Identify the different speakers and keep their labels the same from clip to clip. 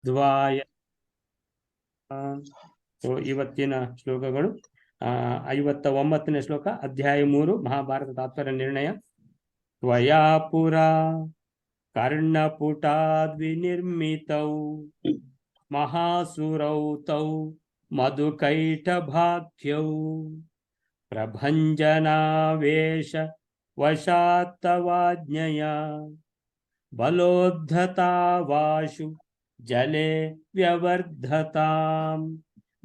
Speaker 1: ದ್ವಾಯ. ಇವತ್ತಿನ ಶ್ಲೋಕಗಳು 59ನೇ ಶ್ಲೋಕ, ಅಧ್ಯಾಯ 3, ಮಹಾಭಾರತ ತಾತ್ಪರ್ಯ ನಿರ್ಣಯ. ತ್ವಯಾ ಪುರಾ ಕರ್ಣಪುಟಾದ್ವಿನಿರ್ಮಿತೌ ಮಹಾಸುರೌ ತೌ ಮಧುಕೈಟಭಾಖ್ಯೌ ಪ್ರಭಂಜನಾವೇಶ ವಶಾತ್ತವಾಜ್ಞಯ ಬಲೋದ್ಧತಾವಾಶು ಜಲೆ ವ್ಯವರ್ಧತಾಂ.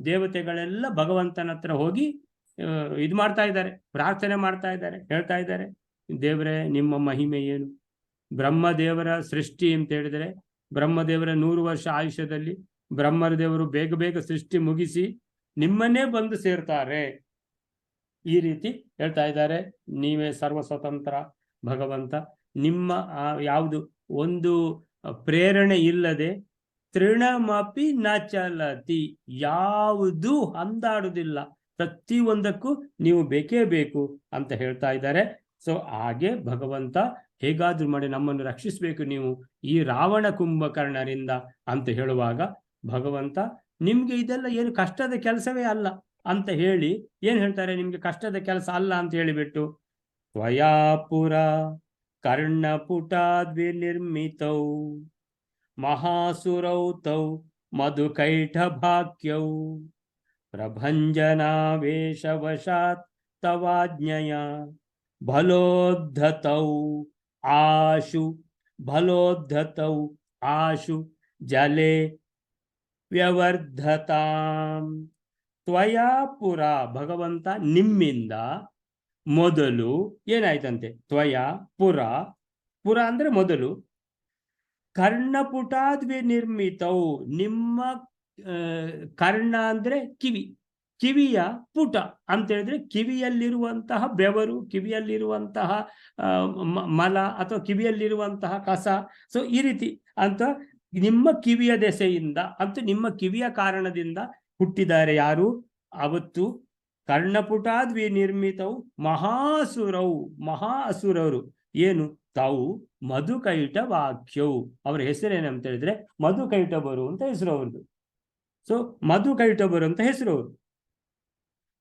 Speaker 1: ದೇವತೆಗಳೆಲ್ಲ ಭಗವಂತನ ಹತ್ರ ಹೋಗಿ ಇದು ಮಾಡ್ತಾ ಇದ್ದಾರೆ, ಪ್ರಾರ್ಥನೆ ಮಾಡ್ತಾ ಇದ್ದಾರೆ, ಹೇಳ್ತಾ ಇದ್ದಾರೆ, ದೇವರೇ ನಿಮ್ಮ ಮಹಿಮೆ ಏನು. ಬ್ರಹ್ಮದೇವರ ಸೃಷ್ಟಿ ಅಂತ ಹೇಳಿದರೆ, ಬ್ರಹ್ಮದೇವರ 100 ವರ್ಷ ಆಯುಷ್ಯದಲ್ಲಿ ಬ್ರಹ್ಮದೇವರು ಬೇಗ ಬೇಗ ಸೃಷ್ಟಿ ಮುಗಿಸಿ ನಿಮ್ಮನ್ನೇ ಬಂದು ಸೇರ್ತಾರೆ. ಈ ರೀತಿ ಹೇಳ್ತಾ ಇದ್ದಾರೆ, ನೀವೇ ಸರ್ವ ಸ್ವತಂತ್ರ ಭಗವಂತ. ನಿಮ್ಮ ಯಾವುದು ಒಂದು ಪ್ರೇರಣೆ ಇಲ್ಲದೆ ತೃಣಮಪಿ ನ ಚಲತಿ, ಯಾವುದು ಅಂದಾಡುವುದಿಲ್ಲ, ಪ್ರತಿಯೊಂದಕ್ಕೂ ನೀವು ಬೇಕೇ ಬೇಕು ಅಂತ ಹೇಳ್ತಾ ಇದ್ದಾರೆ. ಸೊ ಹಾಗೆ ಭಗವಂತ ಹೇಗಾದ್ರೂ ಮಾಡಿ ನಮ್ಮನ್ನು ರಕ್ಷಿಸಬೇಕು ನೀವು ಈ ರಾವಣ ಕುಂಭಕರ್ಣರಿಂದ ಅಂತ ಹೇಳುವಾಗ, ಭಗವಂತ ನಿಮ್ಗೆ ಇದೆಲ್ಲ ಏನು ಕಷ್ಟದ ಕೆಲಸವೇ ಅಲ್ಲ ಅಂತ ಹೇಳಿ ಏನ್ ಹೇಳ್ತಾರೆ, ನಿಮ್ಗೆ ಕಷ್ಟದ ಕೆಲಸ ಅಲ್ಲ ಅಂತ ಹೇಳಿಬಿಟ್ಟು, ತ್ವಯಾಪುರ ಕರ್ಣಪುಟಾದ್ವಿನಿರ್ಮಿತೌ ಮಹಾಸುರೌ ತೌ ಮಧುಕೈಟಭಾಖ್ಯೌ ಪ್ರಭಂಜನಾವೇಶವಶಾತ್ ತವಾಜ್ಞಯ ಬಲೋದ್ಧತೌ ಆಶು ಜಲೆ ವ್ಯವರ್ಧತಾಂ. ತ್ವಯಾ ಪುರ, ಭಗವಂತ ನಿಮ್ಮಿಂದ ಮೊದಲು ಏನಾಯ್ತಂತೆ, ತ್ವಯಾ ಪುರ ಅಂದ್ರೆ ಮೊದಲು, ಕರ್ಣಪುಟಾದ್ವಿನಿರ್ಮಿತೌ, ನಿಮ್ಮ ಕರ್ಣ ಅಂದ್ರೆ ಕಿವಿಯ ಪುಟ ಅಂತ ಹೇಳಿದ್ರೆ ಕಿವಿಯಲ್ಲಿರುವಂತಹ ಬೆವರು, ಕಿವಿಯಲ್ಲಿರುವಂತಹ ಮಲ ಅಥವಾ ಕಿವಿಯಲ್ಲಿರುವಂತಹ ಕಸ. ಸೊ ಈ ರೀತಿ ಅಂತ ನಿಮ್ಮ ಕಿವಿಯ ದೆಸೆಯಿಂದ ಅಂತ ನಿಮ್ಮ ಕಿವಿಯ ಕಾರಣದಿಂದ ಹುಟ್ಟಿದ್ದಾರೆ ಯಾರು ಅವತ್ತು. ಕರ್ಣಪುಟಾದ್ವಿನಿರ್ಮಿತೌ ಮಹಾ ಅಸುರರು ಏನು, ತಾವು ಮಧುಕೈಟಭಾಖ್ಯೌ, ಅವರ ಹೆಸರೇನಂತ ಹೇಳಿದ್ರೆ ಮಧುಕೈಟಭರು ಅಂತ ಹೆಸರು ಅವ್ರದ್ದು. ಸೊ ಮಧುಕೈಟಭರು ಅಂತ ಹೆಸರು ಅವರು.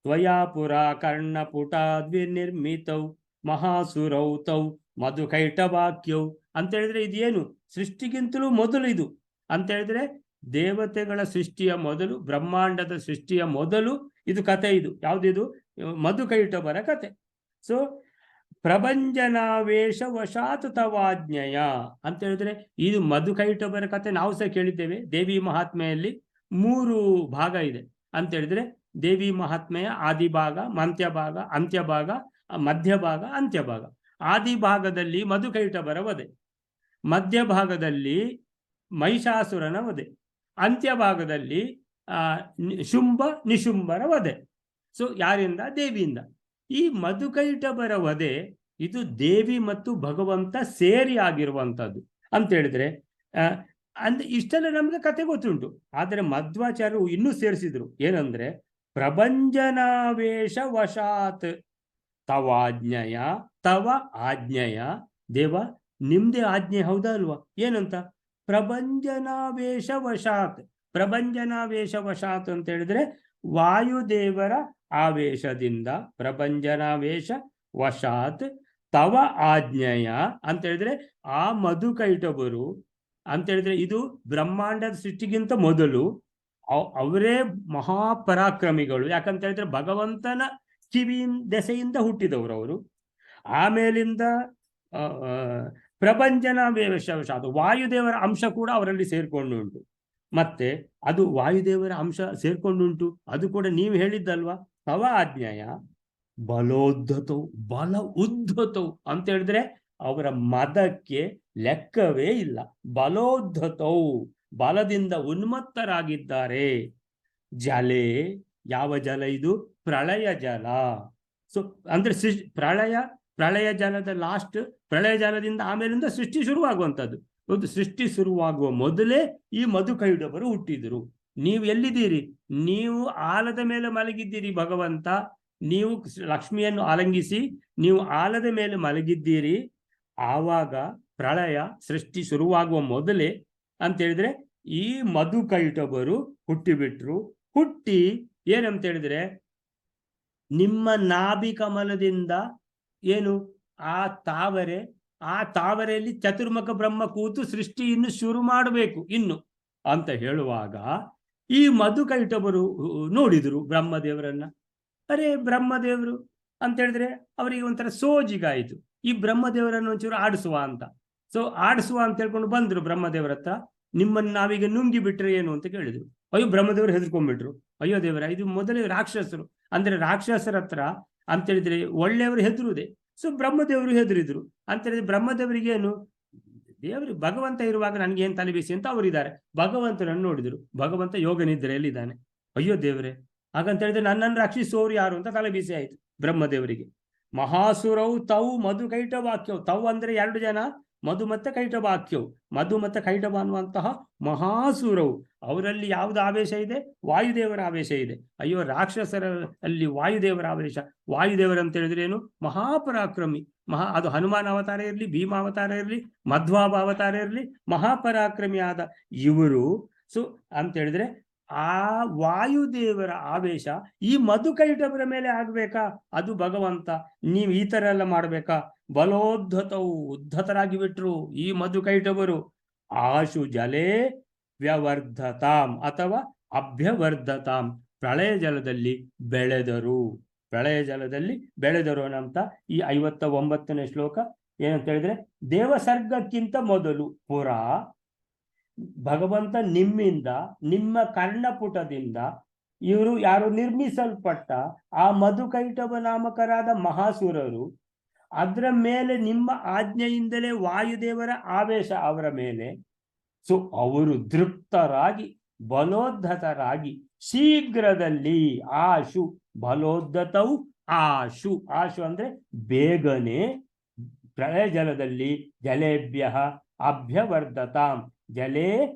Speaker 1: ತ್ವಯಾ ಪುರ ಕರ್ಣಪುಟಾದ್ವಿನಿರ್ಮಿತೌ ಮಹಾಸುರೌ ತೌ ಮಧುಕೈಟಭಾಖ್ಯೌ ಅಂತ ಹೇಳಿದ್ರೆ ಇದೇನು, ಸೃಷ್ಟಿಗಿಂತಲೂ ಮೊದಲು ಇದು ಅಂತ ಹೇಳಿದ್ರೆ, ದೇವತೆಗಳ ಸೃಷ್ಟಿಯ ಮೊದಲು, ಬ್ರಹ್ಮಾಂಡದ ಸೃಷ್ಟಿಯ ಮೊದಲು ಇದು ಕತೆ. ಇದು ಯಾವುದಿದು, ಮಧುಕೈಟಭರ ಕತೆ. ಸೊ ಪ್ರಭಂಜನಾವೇಶ ವಶಾತ್ ತವಾಜ್ಞಯ ಅಂತ ಹೇಳಿದ್ರೆ ಇದು ಮಧುಕೈಟಭರ ಕತೆ ನಾವು ಸಹ ಕೇಳಿದ್ದೇವೆ. ದೇವಿ ಮಹಾತ್ಮೆಯಲ್ಲಿ 3 ಭಾಗ ಇದೆ ಅಂತ ಹೇಳಿದ್ರೆ, ದೇವಿ ಮಹಾತ್ಮೆಯ ಆದಿಭಾಗ, ಮಧ್ಯಭಾಗ, ಅಂತ್ಯಭಾಗ, ಮಧ್ಯಭಾಗ, ಅಂತ್ಯಭಾಗ. ಆದಿಭಾಗದಲ್ಲಿ ಮಧುಕೈಟಭರ ವಧೆ, ಮಧ್ಯಭಾಗದಲ್ಲಿ ಮಹಿಷಾಸುರನ ವಧೆ, ಅಂತ್ಯಭಾಗದಲ್ಲಿ ಶುಂಭ ನಿಶುಂಭರ ವಧೆ. ಸೊ ಯಾರಿಂದ, ದೇವಿಯಿಂದ. ಈ ಮಧುಕೈಟಭರ ವಧೆ ಇದು ದೇವಿ ಮತ್ತು ಭಗವಂತ ಸೇರಿ ಆಗಿರುವಂಥದ್ದು ಅಂತ ಹೇಳಿದ್ರೆ, ಇಷ್ಟೆಲ್ಲ ನಮ್ಗೆ ಕತೆ ಗೊತ್ತುಂಟು. ಆದರೆ ಮಧ್ವಾಚಾರ್ಯರು ಇನ್ನೂ ಸೇರಿಸಿದ್ರು, ಏನಂದ್ರೆ ಪ್ರಭಂಜನಾವೇಶ ವಶಾತ್ ತವಾಜ್ಞಯ, ತವ ಆಜ್ಞೆಯ, ದೇವ ನಿಮ್ದೇ ಆಜ್ಞೆ ಹೌದಾ ಅಲ್ವಾ, ಏನಂತ ಪ್ರಭಂಜನಾವೇಶ ವಶಾತ್. ಪ್ರಭಂಜನಾವೇಶ ವಶಾತ್ ಅಂತ ಹೇಳಿದ್ರೆ ವಾಯುದೇವರ ಆವೇಶದಿಂದ, ಪ್ರಭಂಜನಾವೇಶ ವಶಾತ್ ತವ ಆಜ್ಞೆಯ ಅಂತ ಹೇಳಿದ್ರೆ ಆ ಮಧುಕೈಟಭರು ಅಂತ ಹೇಳಿದ್ರೆ ಇದು ಬ್ರಹ್ಮಾಂಡದ ಸೃಷ್ಟಿಗಿಂತ ಮೊದಲು ಅವರೇ ಮಹಾಪರಾಕ್ರಮಿಗಳು. ಯಾಕಂತ ಹೇಳಿದ್ರೆ ಭಗವಂತನ ದೆಸೆಯಿಂದ ಹುಟ್ಟಿದವರು ಅವರು. ಆಮೇಲಿಂದ ಪ್ರಭಂಜನಾವೇಶವಶಾತ್ ವಾಯುದೇವರ ಅಂಶ ಕೂಡ ಅವರಲ್ಲಿ ಸೇರ್ಕೊಂಡುಂಟು. ಮತ್ತೆ ಅದು ವಾಯುದೇವರ ಅಂಶ ಸೇರ್ಕೊಂಡುಂಟು, ಅದು ಕೂಡ ನೀವು ಹೇಳಿದ್ದಲ್ವಾ, ತವ ಆಜ್ಞೆಯ ಬಲೋದ್ಧತವು, ಬಲ ಉದ್ಧತವು ಅಂತ ಹೇಳಿದ್ರೆ ಅವರ ಮದಕ್ಕೆ ಲೆಕ್ಕವೇ ಇಲ್ಲ. ಬಲೋದ್ಧತವು, ಬಲದಿಂದ ಉನ್ಮತ್ತರಾಗಿದ್ದಾರೆ. ಜಲೆ, ಯಾವ ಜಲ ಇದು, ಪ್ರಳಯ ಜಲ. ಸೊ ಅಂದ್ರೆ ಪ್ರಳಯ ಜಲದ ಲಾಸ್ಟ್, ಪ್ರಳಯ ಜಲದಿಂದ ಆಮೇಲಿಂದ ಸೃಷ್ಟಿ ಶುರುವಾಗುವಂಥದ್ದು. ಒಂದು ಸೃಷ್ಟಿ ಶುರುವಾಗುವ ಮೊದಲೇ ಈ ಮಧುಕೈಟಭರು ಹುಟ್ಟಿದ್ರು. ನೀವು ಎಲ್ಲಿದ್ದೀರಿ, ನೀವು ಆಲದ ಮೇಲೆ ಮಲಗಿದ್ದೀರಿ ಭಗವಂತ, ನೀವು ಲಕ್ಷ್ಮಿಯನ್ನು ಆಲಂಗಿಸಿ ನೀವು ಆಲದ ಮೇಲೆ ಮಲಗಿದ್ದೀರಿ. ಆವಾಗ ಪ್ರಳಯ ಸೃಷ್ಟಿ ಶುರುವಾಗುವ ಮೊದಲೇ ಅಂತ ಹೇಳಿದ್ರೆ ಈ ಮಧುಕೈಟಭರು ಹುಟ್ಟಿಬಿಟ್ರು. ಹುಟ್ಟಿ ಏನಂತ ಹೇಳಿದ್ರೆ, ನಿಮ್ಮ ನಾಭಿ ಕಮಲದಿಂದ ಏನು ಆ ತಾವರೆಯಲ್ಲಿ ಚತುರ್ಮುಖ ಬ್ರಹ್ಮ ಕೂತು ಸೃಷ್ಟಿ ಇನ್ನು ಶುರು ಮಾಡಬೇಕು ಇನ್ನು ಅಂತ ಹೇಳುವಾಗ ಈ ಮಧುಕೈಟಭರು ನೋಡಿದ್ರು ಬ್ರಹ್ಮದೇವರನ್ನ. ಅರೆ ಬ್ರಹ್ಮದೇವರು ಅಂತ ಹೇಳಿದ್ರೆ ಅವರಿಗೆ ಒಂಥರ ಸೋಜಿಗಾಯಿತು, ಈ ಬ್ರಹ್ಮದೇವರನ್ನು ಒಂಚೂರು ಆಡಿಸುವ ಅಂತ. ಸೊ ಆಡಿಸುವ ಅಂತ ಹೇಳ್ಕೊಂಡು ಬಂದ್ರು ಬ್ರಹ್ಮದೇವರ ಹತ್ರ. ನಿಮ್ಮನ್ನು ನಾವೀಗ ನುಂಗಿ ಬಿಟ್ರೆ ಏನು ಅಂತ ಕೇಳಿದ್ರು. ಅಯ್ಯೋ ಬ್ರಹ್ಮದೇವರು ಹೆದರ್ಕೊಂಡ್ಬಿಟ್ರು. ಅಯ್ಯೋ ದೇವರ, ಇದು ಮೊದಲೇ ರಾಕ್ಷಸರು, ಅಂದ್ರೆ ರಾಕ್ಷಸರ ಹತ್ರ ಅಂತ ಹೇಳಿದ್ರೆ ಒಳ್ಳೆಯವರು ಹೆದರುವುದೇ. ಸೊ ಬ್ರಹ್ಮದೇವರು ಹೆದರಿದ್ರು ಅಂತ ಹೇಳಿದ್ರೆ ಬ್ರಹ್ಮದೇವರಿಗೆ ಏನು, ದೇವರು ಭಗವಂತ ಇರುವಾಗ ನನ್ಗೆ ಏನ್ ತಲೆ ಬಿಸಿ ಅಂತ ಅವರಿದ್ದಾರೆ. ಭಗವಂತನನ್ನು ನೋಡಿದ್ರು, ಭಗವಂತ ಯೋಗ ನಿದ್ರೆಯಲ್ಲಿದ್ದಾನೆ. ಅಯ್ಯೋ ದೇವರೇ, ಹಾಗಂತ ಹೇಳಿದ್ರೆ ನನ್ನನ್ನು ರಕ್ಷಿಸುವವರು ಯಾರು ಅಂತ ತಲೆ ಬಿಸಿ ಆಯ್ತು ಬ್ರಹ್ಮದೇವರಿಗೆ. ಮಹಾಸುರವು ತೌ ಮಧು ಕೈಟಭಾಕ್ಯವು. ತೌ ಅಂದ್ರೆ 2 ಜನ, ಮಧು ಮತ್ತೆ ಕೈಟಭಾಕ್ಯವು. ಮಧು ಮತ್ತೆ ಕೈಟಭ ಅನ್ನುವಂತಹ ಮಹಾಸುರವು, ಅವರಲ್ಲಿ ಯಾವ್ದು ಆವೇಶ ಇದೆ? ವಾಯುದೇವರ ಆವೇಶ ಇದೆ. ಅಯ್ಯೋ ರಾಕ್ಷಸರ ಅಲ್ಲಿ ವಾಯುದೇವರ ಆವೇಶ. ವಾಯುದೇವರ ಅಂತ ಹೇಳಿದ್ರೆ ಏನು? ಮಹಾಪರಾಕ್ರಮಿ. ಅದು ಹನುಮಾನ್ ಅವತಾರ ಇರಲಿ, ಭೀಮ ಅವತಾರ ಇರಲಿ, ಮಧ್ವಾಭ ಅವತಾರ ಇರಲಿ, ಮಹಾಪರಾಕ್ರಮಿಯಾದ ಇವರು. ಸೊ ಅಂತ ಹೇಳಿದ್ರೆ ಆ ವಾಯುದೇವರ ಆವೇಶ ಈ ಮಧುಕೈಟಭರ ಮೇಲೆ ಆಗ್ಬೇಕಾ? ಅದು ಭಗವಂತ. ನೀವು ಈ ತರ ಎಲ್ಲ ಮಾಡ್ಬೇಕಾ? ಬಲೋದ್ಧತವು, ಉದ್ಧತರಾಗಿ ಬಿಟ್ರು ಈ ಮಧುಕೈಟಭರು. ಆಶು ಜಲೇ ವ್ಯವರ್ಧತಾಂ ಅಥವಾ ಅಭ್ಯವರ್ಧತಾಂ, ಪ್ರಳಯ ಜಲದಲ್ಲಿ ಬೆಳೆದರು. ಪ್ರಳಯ ಜಲದಲ್ಲಿ ಬೆಳೆದರು ಅಂತ ಈ 59ನೇ ಶ್ಲೋಕ ಏನಂತ ಹೇಳಿದ್ರೆ, ದೇವಸರ್ಗಕ್ಕಿಂತ ಮೊದಲು ಪುರ ಭಗವಂತ ನಿಮ್ಮಿಂದ, ನಿಮ್ಮ ಕರ್ಣಪುಟದಿಂದ ಇವರು ಯಾರು ನಿರ್ಮಿಸಲ್ಪಟ್ಟ ಆ ಮಧುಕೈಟಭ ನಾಮಕರಾದ ಮಹಾಸುರರು, ಅದರ ಮೇಲೆ ನಿಮ್ಮ ಆಜ್ಞೆಯಿಂದಲೇ ವಾಯುದೇವರ ಆವೇಶ ಅವರ ಮೇಲೆ. ಸೊ ಅವರು ತೃಪ್ತರಾಗಿ ಬಲೋದ್ಧತರಾಗಿ ಶೀಘ್ರದಲ್ಲಿ, ಆಶು ಬಲೋದ್ಧತವು ಆಶು, ಆಶು ಅಂದ್ರೆ ಬೇಗನೆ, ಪ್ರಳಯ ಜಲದಲ್ಲಿ ಜಲೇಭ್ಯ ಅಭ್ಯವರ್ಧತಾಂ, ಜಲೇ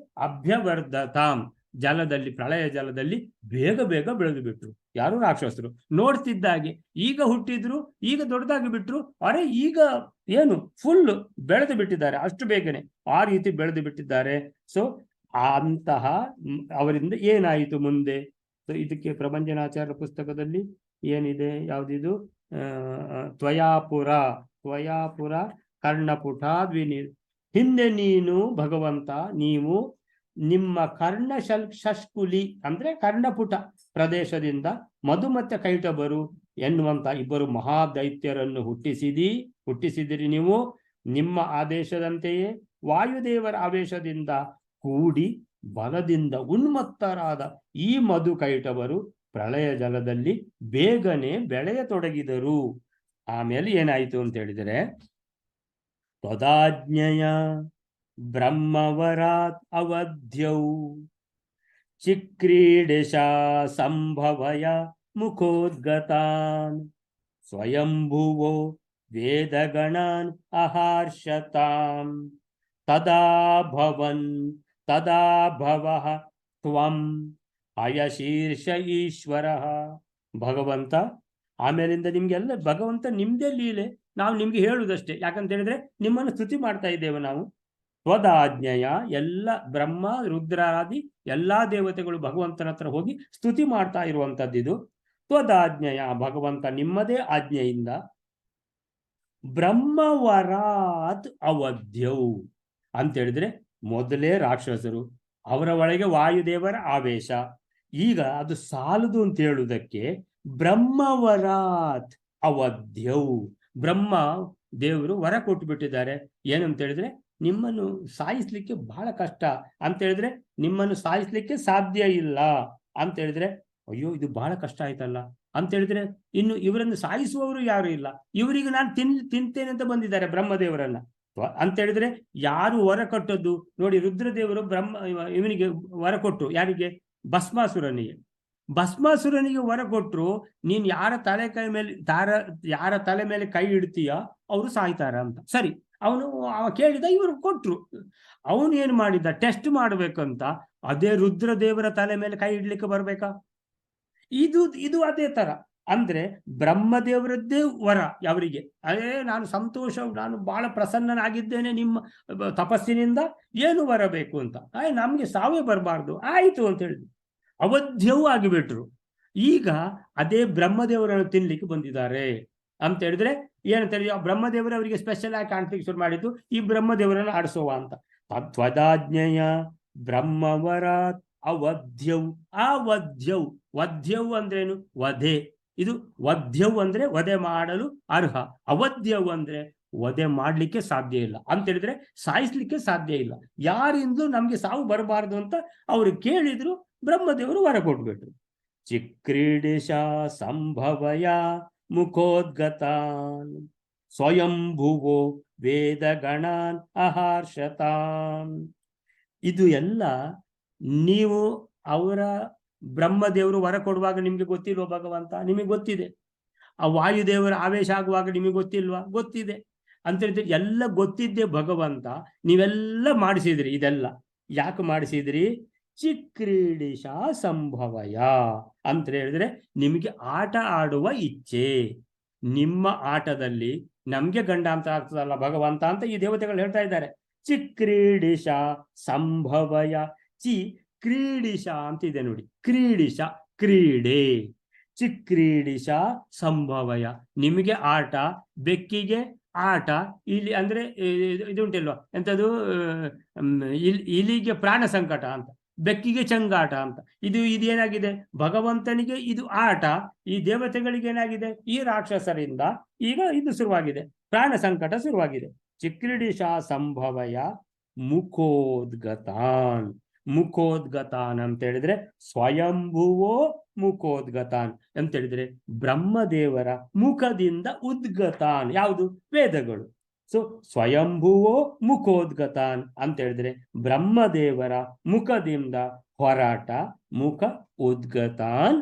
Speaker 1: ಅಭ್ಯವರ್ಧತಾಂ, ಜಲದಲ್ಲಿ ಪ್ರಳಯ ಜಲದಲ್ಲಿ ಬೇಗ ಬೇಗ ಬೆಳೆದು ಬಿಟ್ರು. ಯಾರು? ರಾಕ್ಷಸರು. ನೋಡ್ತಿದ್ದಾಗೆ ಈಗ ಹುಟ್ಟಿದ್ರು, ಈಗ ದೊಡ್ಡದಾಗಿ ಬಿಟ್ರು. ಅರೆ ಈಗ ಏನು ಫುಲ್ ಬೆಳೆದು ಬಿಟ್ಟಿದ್ದಾರೆ, ಅಷ್ಟು ಬೇಗನೆ ಆ ರೀತಿ ಬೆಳೆದು ಬಿಟ್ಟಿದ್ದಾರೆ. ಸೊ ಅಂತಹ ಅವರಿಂದ ಏನಾಯಿತು ಮುಂದೆ? ಸೊ ಇದಕ್ಕೆ ಪ್ರಭಂಜನಾಚಾರ್ಯ ಪುಸ್ತಕದಲ್ಲಿ ಏನಿದೆ, ಯಾವುದಿದು, ತ್ವಯಾಪುರ ಕರ್ಣಪುಟ ದ್ವಿನಿ. ಹಿಂದೆ ನೀನು ಭಗವಂತ, ನೀವು ನಿಮ್ಮ ಶಷ್ಕುಲಿ ಅಂದ್ರೆ ಕರ್ಣಪುಟ ಪ್ರದೇಶದಿಂದ ಮಧು ಮತ್ತೆ ಕೈಟಭರು ಎನ್ನುವಂತ ಇಬ್ಬರು ಮಹಾದೈತ್ಯರನ್ನು ಹುಟ್ಟಿಸಿದಿರಿ ನೀವು. ನಿಮ್ಮ ಆದೇಶದಂತೆಯೇ ವಾಯುದೇವರ ಆವೇಶದಿಂದ ಕೂಡಿ ಬಲದಿಂದ ಉನ್ಮತ್ತರಾದ ಈ ಮಧು ಕೈಟಭರು ಪ್ರಳಯ ಜಲದಲ್ಲಿ ಬೇಗನೆ ಬೆಳೆಯತೊಡಗಿದರು. ಆಮೇಲೆ ಏನಾಯಿತು ಅಂತ ಹೇಳಿದರೆ, ತದಾಜ್ಞೆಯ ಬ್ರಹ್ಮವರಾತ್ ಅವಧ್ಯೌ ಚಿಕ್ರೀಡಿಶ ಸಂಭವಯ ಮುಖೋದ್ಗತಾನ್ ಸ್ವಯಂಭುವೋ ವೇದಗಣಾನ್ ಅಹರ್ಷತಾಂ ತದಾ ಭವಃ ತ್ವಂ ಅಯಶೀರ್ಷ ಈಶ್ವರ. ಭಗವಂತ ಆಮೇಲಿಂದ ನಿಮ್ಗೆಲ್ಲ ಭಗವಂತ ನಿಮ್ದೇ ಲೀಲೆ, ನಾವು ನಿಮ್ಗೆ ಹೇಳುವುದಷ್ಟೇ. ಯಾಕಂತ ಹೇಳಿದ್ರೆ ನಿಮ್ಮನ್ನು ಸ್ತುತಿ ಮಾಡ್ತಾ ಇದ್ದೇವೆ ನಾವು. ತ್ವದಾಜ್ಞೆಯ, ಎಲ್ಲ ಬ್ರಹ್ಮ ರುದ್ರಾದಿ ಎಲ್ಲಾ ದೇವತೆಗಳು ಭಗವಂತನ ಹತ್ರ ಹೋಗಿ ಸ್ತುತಿ ಮಾಡ್ತಾ ಇರುವಂತದ್ದಿದು. ತ್ವದಾಜ್ಞೆಯ, ಭಗವಂತ ನಿಮ್ಮದೇ ಆಜ್ಞೆಯಿಂದ ಬ್ರಹ್ಮವರಾತ್ ಅವಧ್ಯೌ ಅಂತ ಹೇಳಿದ್ರೆ ಮೊದಲೇ ರಾಕ್ಷಸರು, ಅವರ ಒಳಗೆ ವಾಯುದೇವರ ಆವೇಶ. ಈಗ ಅದು ಸಾಲದು ಅಂತ ಹೇಳುವುದಕ್ಕೆ ಬ್ರಹ್ಮವರಾತ್ ಅವಧ್ಯೌ, ಬ್ರಹ್ಮ ದೇವರು ವರ ಕೊಟ್ಟು ಬಿಟ್ಟಿದ್ದಾರೆ. ಏನಂತ ಹೇಳಿದ್ರೆ, ನಿಮ್ಮನ್ನು ಸಾಯಿಸ್ಲಿಕ್ಕೆ ಬಹಳ ಕಷ್ಟ ಅಂತ ಹೇಳಿದ್ರೆ, ನಿಮ್ಮನ್ನು ಸಾಯಿಸ್ಲಿಕ್ಕೆ ಸಾಧ್ಯ ಇಲ್ಲ ಅಂತ ಹೇಳಿದ್ರೆ, ಅಯ್ಯೋ ಇದು ಬಹಳ ಕಷ್ಟ ಆಯ್ತಲ್ಲ ಅಂತ ಹೇಳಿದ್ರೆ, ಇನ್ನು ಇವರನ್ನು ಸಾಯಿಸುವವರು ಯಾರು ಇಲ್ಲ, ಇವರಿಗೆ ನಾನು ತಿಂತೇನೆ ಅಂತ ಬಂದಿದ್ದಾರೆ ಬ್ರಹ್ಮದೇವರನ್ನ ಅಂತ ಹೇಳಿದ್ರೆ. ಯಾರು ವರ ಕೊಟ್ಟದ್ದು ನೋಡಿ, ರುದ್ರದೇವರು ಇವನಿಗೆ ವರ ಕೊಟ್ಟರು. ಯಾರಿಗೆ? ಭಸ್ಮಾಸುರನಿಗೆ ವರ ಕೊಟ್ಟರು, ನೀನ್ ಯಾರ ತಲೆ ಮೇಲೆ ಕೈ ಇಡ್ತೀಯ ಅವರು ಸಾಯ್ತಾರ ಅಂತ. ಸರಿ, ಅವ ಕೇಳಿದ, ಇವರು ಕೊಟ್ರು. ಅವನು ಏನ್ ಮಾಡಿದ, ಟೆಸ್ಟ್ ಮಾಡ್ಬೇಕಂತ ಅದೇ ರುದ್ರದೇವರ ತಲೆ ಮೇಲೆ ಕೈ ಇಡ್ಲಿಕ್ಕೆ ಬರ್ಬೇಕಾ? ಇದು ಅದೇ ತರ ಅಂದ್ರೆ ಬ್ರಹ್ಮದೇವರದ್ದೇ ವರ ಅವರಿಗೆ. ಅದೇ ನಾನು ಸಂತೋಷ, ನಾನು ಬಹಳ ಪ್ರಸನ್ನನಾಗಿದ್ದೇನೆ ನಿಮ್ಮ ತಪಸ್ಸಿನಿಂದ, ಏನು ವರ ಬೇಕು ಅಂತ. ನಮ್ಗೆ ಸಾವೇ ಬರಬಾರ್ದು, ಆಯ್ತು ಅಂತ ಹೇಳಿದ್ರು. ಅವಧ್ಯವೂ ಆಗಿಬಿಟ್ರು. ಈಗ ಅದೇ ಬ್ರಹ್ಮದೇವರನ್ನು ತಿನ್ಲಿಕ್ಕೆ ಬಂದಿದ್ದಾರೆ ಅಂತ ಹೇಳಿದ್ರೆ ಏನಂತ ಹೇಳಿ, ಬ್ರಹ್ಮದೇವರು ಅವರಿಗೆ ಸ್ಪೆಷಲ್ ಆಗಿ ಕಾಣ್ಲಿಕ್ಕೆ ಶುರು ಮಾಡಿದ್ದು ಈ ಬ್ರಹ್ಮದೇವರನ್ನು ಆಡಿಸುವ ಅಂತ. ತತ್ವದಾಜ್ಞೆಯ ಬ್ರಹ್ಮವರಾತ್ ಅವಧ್ಯವು. ಅವಧ್ಯವು, ವಧ್ಯವು ಅಂದ್ರೇನು? ವಧೆ. ಇದು ವಧ್ಯವು ಅಂದ್ರೆ ವಧೆ ಮಾಡಲು ಅರ್ಹ. ಅವಧ್ಯವು ಅಂದ್ರೆ ವಧೆ ಮಾಡ್ಲಿಕ್ಕೆ ಸಾಧ್ಯ ಇಲ್ಲ ಅಂತ ಹೇಳಿದ್ರೆ ಸಾಯಿಸ್ಲಿಕ್ಕೆ ಸಾಧ್ಯ ಇಲ್ಲ. ಯಾರಿಂದಲೂ ನಮ್ಗೆ ಸಾವು ಬರಬಾರದು ಅಂತ ಅವ್ರು ಕೇಳಿದ್ರು. ಬ್ರಹ್ಮದೇವರು ವರ ಕೊಟ್ಬಿಟ್ರು. ಚಿಕ್ರೀಡಿಶ ಸಂಭವಯ ಮುಖೋದ್ಗತಾನ್ ಸ್ವಯಂಭುವೋ ವೇದಗಣಾನ್ ಅಹರ್ಷತಾನ್. ಇದು ಎಲ್ಲ ನೀವು ಅವರ ಬ್ರಹ್ಮದೇವರು ವರ ಕೊಡುವಾಗ ನಿಮ್ಗೆ ಗೊತ್ತಿಲ್ವ ಭಗವಂತ? ನಿಮಗೆ ಗೊತ್ತಿದೆ. ಆ ವಾಯುದೇವರ ಆವೇಶ ಆಗುವಾಗ ನಿಮಗೆ ಗೊತ್ತಿಲ್ವಾ? ಗೊತ್ತಿದೆ. ಅಂತ ಹೇಳಿದ್ರೆ ಎಲ್ಲ ಗೊತ್ತಿದ್ದೆ ಭಗವಂತ ನೀವೆಲ್ಲ ಮಾಡಿಸಿದ್ರಿ. ಇದೆಲ್ಲ ಯಾಕೆ ಮಾಡಿಸಿದ್ರಿ? ಚಿಕ್ರೀಡಿಶ ಸಂಭವಯ ಅಂತ ಹೇಳಿದ್ರೆ ನಿಮಗೆ ಆಟ ಆಡುವ ಇಚ್ಛೆ. ನಿಮ್ಮ ಆಟದಲ್ಲಿ ನಮ್ಗೆ ಗಂಡಾಂತರ ಆಗ್ತದಲ್ಲ ಭಗವಂತ ಅಂತ ಈ ದೇವತೆಗಳು ಹೇಳ್ತಾ ಇದ್ದಾರೆ. ಚಿಕ್ರೀಡಿಶ ಸಂಭವಯ. ಚಿ ಕ್ರೀಡಿಶ ಅಂತ ಇದೆ ನೋಡಿ. ಕ್ರೀಡಿಶ ಕ್ರೀಡೆ. ಚಿಕ್ರೀಡಿಶ ಸಂಭವಯ, ನಿಮಗೆ ಆಟ, ಬೆಕ್ಕಿಗೆ ಆಟ. ಇಲ್ಲಿ ಅಂದ್ರೆ ಇದು ಉಂಟಿಲ್ವಾ ಎಂತದು, ಇಲಿಗೆ ಪ್ರಾಣ ಸಂಕಟ ಅಂತ, ಬೆಕ್ಕಿಗೆ ಚಂಗಾಟ ಅಂತ. ಇದೇನಾಗಿದೆ? ಭಗವಂತನಿಗೆ ಇದು ಆಟ. ಈ ದೇವತೆಗಳಿಗೆ ಏನಾಗಿದೆ? ಈ ರಾಕ್ಷಸರಿಂದ ಈಗ ಇದು ಶುರುವಾಗಿದೆ, ಪ್ರಾಣ ಸಂಕಟ ಶುರುವಾಗಿದೆ. ಚಿಕ್ರೀಡಿಶ ಸಂಭವಯ ಮುಖೋದ್ಗತಾನ್. ಮುಖೋದ್ಗತಾನ್ ಅಂತ ಹೇಳಿದ್ರೆ ಸ್ವಯಂಭುವೋ ಮುಖೋದ್ಗತಾನ್ ಅಂತ ಹೇಳಿದ್ರೆ ಬ್ರಹ್ಮದೇವರ ಮುಖದಿಂದ ಉದ್ಗತಾನ್. ಯಾವುದು? ವೇದಗಳು. ಸೊ ಸ್ವಯಂಭುವೋ ಮುಖೋದ್ಗತಾನ್ ಅಂತ ಹೇಳಿದ್ರೆ ಬ್ರಹ್ಮದೇವರ ಮುಖದಿಂದ ಹೊರಾಟ, ಮುಖ ಉದ್ಗತಾನ್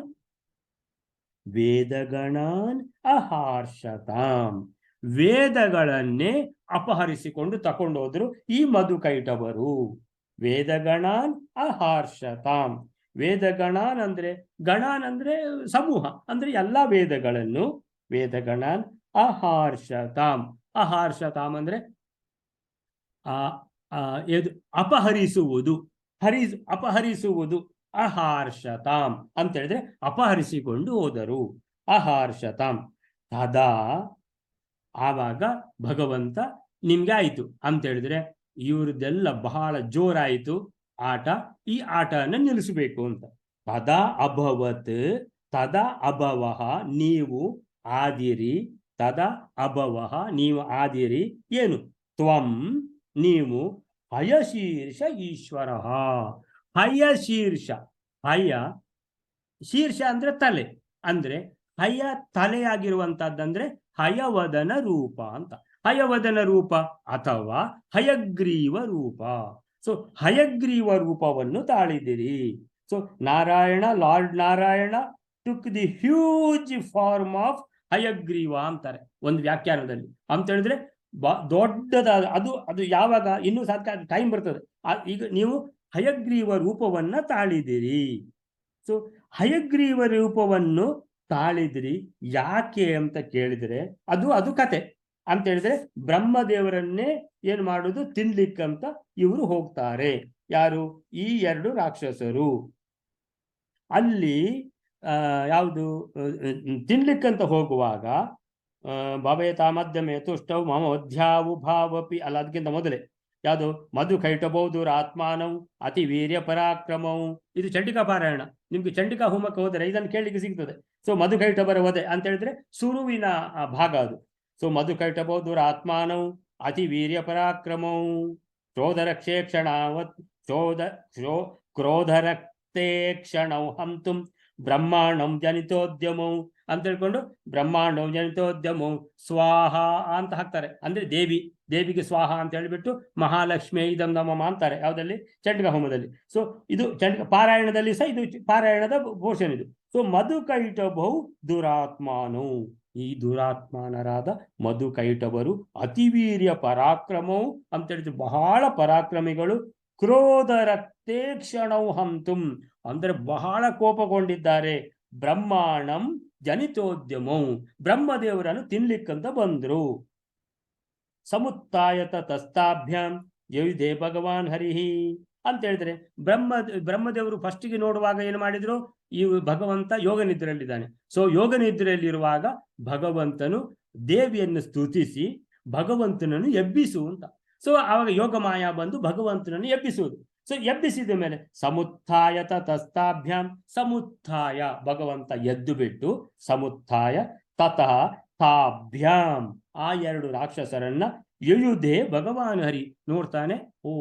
Speaker 1: ವೇದಗಣಾನ್ ಅಹರ್ಷತಾಂ. ವೇದಗಳನ್ನೇ ಅಪಹರಿಸಿಕೊಂಡು ತಕೊಂಡೋದ್ರು ಈ ಮಧುಕೈಟವರು. ವೇದಗಣಾನ್ ಅಹರ್ಷತಾಂ. ವೇದಗಣಾನ್ ಅಂದ್ರೆ, ಗಣಾನ್ ಅಂದ್ರೆ ಸಮೂಹ, ಅಂದ್ರೆ ಎಲ್ಲಾ ವೇದಗಳನ್ನು. ವೇದಗಣಾನ್ ಅಹರ್ಷತಾಂ. ಅಹರ್ಷತಾಂ ಅಂದ್ರೆ ಅಪಹರಿಸುವುದು. ಅಪಹರಿಸುವುದು. ಅಹರ್ಷತಾಂ ಅಂತ ಹೇಳಿದ್ರೆ ಅಪಹರಿಸಿಕೊಂಡು ಹೋದರು. ಅಹರ್ಷತಾಂ. ತದಾ ಆವಾಗ ಭಗವಂತ ನಿಮ್ಗೆ ಆಯ್ತು ಅಂತ ಹೇಳಿದ್ರೆ ಇವ್ರದ್ದೆಲ್ಲ ಬಹಳ ಜೋರಾಯಿತು ಆಟ. ಈ ಆಟನ ನಿಲ್ಲಿಸಬೇಕು ಅಂತ. ತದಾ ಅಭವತ್. ತದಾ ಅಭವಃ ನೀವು ಆದಿರಿ. ತದಾ ಅಭವಃ ನೀವು ಆದಿರಿ. ಏನು? ತ್ವಂ ನೀವು ಹಯಶೀರ್ಷ ಈಶ್ವರ. ಹಯಶೀರ್ಷ. ಹಯ ಶೀರ್ಷ ಅಂದ್ರೆ ತಲೆ, ಅಂದ್ರೆ ಹಯ ತಲೆಯಾಗಿರುವಂತಹದ್ದಂದ್ರೆ ಹಯವದನ ರೂಪ ಅಂತ. ಹಯವದನ ರೂಪ ಅಥವಾ ಹಯಗ್ರೀವ ರೂಪ. ಸೊ ಹಯಗ್ರೀವ ರೂಪವನ್ನು ತಾಳಿದಿರಿ. So Narayana, lord Narayana took the huge form of Hayagriva ಅಂತಾರೆ ಒಂದು ವ್ಯಾಖ್ಯಾನದಲ್ಲಿ. ಅಂತ ಹೇಳಿದ್ರೆ ದೊಡ್ಡದಾದ ಅದು ಯಾವಾಗ ಇನ್ನೂ ಸಾಧ್ಯ ಟೈಮ್ ಬರ್ತದೆ. ಈಗ ನೀವು ಹಯಗ್ರೀವ ರೂಪವನ್ನ ತಾಳಿದಿರಿ. ಸೊ ಹಯಗ್ರೀವ ರೂಪವನ್ನು ತಾಳಿದಿರಿ ಯಾಕೆ ಅಂತ ಕೇಳಿದ್ರೆ ಅದು ಕತೆ ಅಂತ ಹೇಳಿದ್ರೆ ಬ್ರಹ್ಮದೇವರನ್ನೇ ಏನ್ ಮಾಡುದು? ತಿನ್ಲಿಕ್ಕಂತ ಇವರು ಹೋಗ್ತಾರೆ. ಯಾರು? ಈ ಎರಡು ರಾಕ್ಷಸರು. ಅಲ್ಲಿ ಯಾವುದು ತಿನ್ಲಿಕ್ಕಂತ ಹೋಗುವಾಗ ಭವೇತ ಮಧ್ಯಮೆ ತುಷ್ಟವು ಮಮ ಮಧ್ಯಾವು ಭಾವಪಿ ಅಲ್ಲ, ಅದಕ್ಕಿಂತ ಮೊದಲೇ ಯಾವುದು? ಮಧು ಕೈಟಬಹುದು ಆತ್ಮಾನವು ಅತಿ ವೀರ್ಯ ಪರಾಕ್ರಮವು. ಇದು ಚಂಡಿಕಾ ಪಾರಾಯಣ. ನಿಮ್ಗೆ ಚಂಡಿಕಾ ಹೋಮಕ್ಕೆ ಹೋದರೆ ಇದನ್ನು ಕೇಳಲಿಕ್ಕೆ ಸಿಗ್ತದೆ. ಸೊ ಮಧು ಕೈಟಬರ ವಧೆ ಅಂತ ಹೇಳಿದ್ರೆ ಸುರುವಿನ ಭಾಗ ಅದು. ಸೊ ಮಧು ಕೈಟಬಹುದು ಆತ್ಮಾನವು ಅತಿ ವೀರ್ಯ ಪರಾಕ್ರಮವು ಕ್ರೋಧರಕ್ಷೇ ಕ್ಷಣಾವತ್ ಕ್ರೋಧರಕ್ತೇ ಕ್ಷಣವು ಹಂತುಂ ಬ್ರಹ್ಮಾಂಡಂ ಜನಿತೋದ್ಯಮವು ಅಂತ ಹೇಳ್ಕೊಂಡು ಬ್ರಹ್ಮಾಂಡಂ ಜನಿತೋದ್ಯಮವು ಸ್ವಾಹ ಅಂತ ಹಾಕ್ತಾರೆ. ಅಂದ್ರೆ ದೇವಿಗೆ ಸ್ವಾಹ ಅಂತ ಹೇಳಿಬಿಟ್ಟು ಮಹಾಲಕ್ಷ್ಮಿ ಇದಂ ನಮಃ ಅಂತಾರೆ. ಯಾವುದಲ್ಲಿ? ಚಂಡಿಕಾ ಹೋಮದಲ್ಲಿ. ಸೊ ಇದು ಚಂಡಿಕಾ ಪಾರಾಯಣದಲ್ಲಿ ಸಹ ಇದು ಪಾರಾಯಣದ ಪೋರ್ಷನ್ ಇದು. ಸೊ ಮಧುಕೈಟಭವು ದುರಾತ್ಮಾನು. ಈ ದುರಾತ್ಮನರಾದ ಮಧುಕೈಟವರು ಅತಿವೀರ್ಯ ಪರಾಕ್ರಮವು ಅಂತ ಹೇಳಿದ್ರೆ ಬಹಳ ಪರಾಕ್ರಮಿಗಳು. ಕ್ರೋಧ ರಕ್ತೇ ಕ್ಷಣವು ಹಂತುಂ ಅಂದ್ರೆ ಬಹಳ ಕೋಪಗೊಂಡಿದ್ದಾರೆ. ಬ್ರಹ್ಮಾಣಂ ಜನಿತೋದ್ಯಮವು, ಬ್ರಹ್ಮದೇವರನ್ನು ತಿನ್ಲಿಕ್ಕಂತ ಬಂದ್ರು. ಸಮುತ್ತಾಯತ ತಸ್ತಾಭ್ಯಾಂ ಯಯುಧೇ ಭಗವಾನ್ ಹರಿಹಿ ಅಂತ ಹೇಳಿದ್ರೆ, ಬ್ರಹ್ಮದೇವರು ಫಸ್ಟಿಗೆ ನೋಡುವಾಗ ಏನು ಮಾಡಿದ್ರು, ಈ ಭಗವಂತ ಯೋಗ ನಿದ್ರೆಯಲ್ಲಿದ್ದಾನೆ. ಸೊ ಯೋಗ ನಿದ್ರೆಯಲ್ಲಿರುವಾಗ ಭಗವಂತನು ದೇವಿಯನ್ನು ಸ್ತುತಿಸಿ ಭಗವಂತನನ್ನು ಎಬ್ಬಿಸು ಅಂತ. ಸೊ ಆವಾಗ ಯೋಗ ಮಾಯಾ ಬಂದು ಭಗವಂತನನ್ನು ಎಬ್ಬಿಸುವುದು. ಸೊ ಎಬ್ಬಿಸಿದ ಮೇಲೆ ಸಮುತ್ಥಾಯತ ತಸ್ತಾಭ್ಯಾಂ, ಸಮುತ್ಥಾಯ ಭಗವಂತ ಎದ್ದು ಬಿಟ್ಟು, ಸಮುತ್ಥಾಯ ತತಃ ತಾಭ್ಯಾಂ ಆ ಎರಡು ರಾಕ್ಷಸರನ್ನ ಯಯುಧೇ ಭಗವಾನ್ ಹರಿ ನೋಡ್ತಾನೆ. ಓ